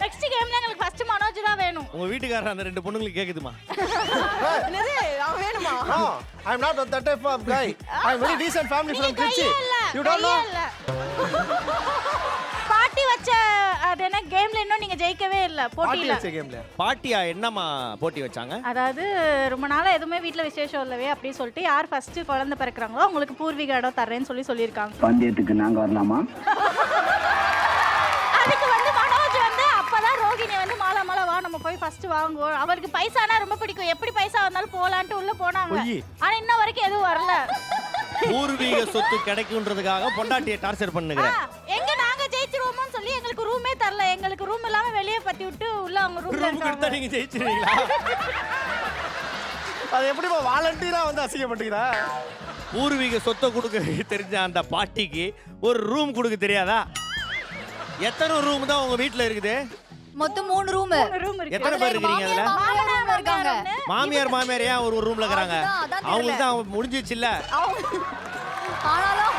Next கேம்ல எங்களுக்கு first Manoj தான் வேணும். உங்க வீட்டுக்காரர் அந்த ரெண்டு பொண்ணுங்களுக்கு கேக்குதுமா? என்னது அவன் வேணுமா? No, I'm not that type of guy. I'm very decent family from Trichy. You don't know? பாட்டி வச்ச அது என்ன கேம்ல இன்னும் நீங்க ஜெயிக்கவே இல்ல பாட்டி போட்டியில. வச்ச கேம்ல. பாட்டியா என்னம்மா போட்டி வச்சாங்க? அதாவது ரொம்ப நாளா எதுவுமே வீட்ல விசேஷம் இல்லவே அப்படி சொல்லிட்டு யார் ஃபர்ஸ்ட் குழந்தை பிறக்குறாங்களோ அவங்களுக்கு பூர்வீக இடம் தரேன்னு சொல்லியிருக்காங்க. பந்தயத்துக்கு நாங்க வரலாமா? அதுக்கு வந்து மனோஜ் வந்து அப்பதான் ரோகிணி வந்து மாலா வா நம்ம போய் ஃபர்ஸ்ட் வாங்குவோம். அவருக்கு பைசானா ரொம்ப பிடிக்கும். எப்படி பைசா வந்தாலும் போலான்ட்டு உள்ள போனாங்க. ஆனா இன்ன வரைக்கும் எதுவும் வரல. பூர்வீக சொத்து கிடைக்கும்ன்றதுக்காக பொண்டாட்டியை டார்ச்சர் பண்ணுங்க. எங்க நாங்க ஜெயிச்சிருவோம்னு சொல்லி எங்களுக்கு ரூமே தரல. எங்களுக்கு ரூம் இல்லாம வெளியே பத்தி விட்டு உள்ள அவங்க ரூம்ல ரூம் கொடுத்தா இருக்காங்க. நீங்க ஜெயிச்சிருவீங்களா? அது எப்படிமா வாலண்டியரா வந்து அசிங்கப்பட்டுக்கிறா? பூர்வீக சொத்தை கொடுக்க தெரிஞ்ச அந்த பாட்டிக்கு ஒரு ரூம் கொடுக்க தெரியாதா? எத்தனை ரூம் தான் உங்க வீட்ல இருக்குது? மொத்தம் 3 ரூம். ரூம் இருக்கு. எத்தனை பேர் இருக்கீங்க அதுல? ரூம்ல இருக்காங்க. மாமியார் ஏன் ஒரு ரூம்ல இருக்காங்க? அதான் அவங்களுக்கு தான் முடிஞ்சிச்சு இல்ல? ஆனாலும்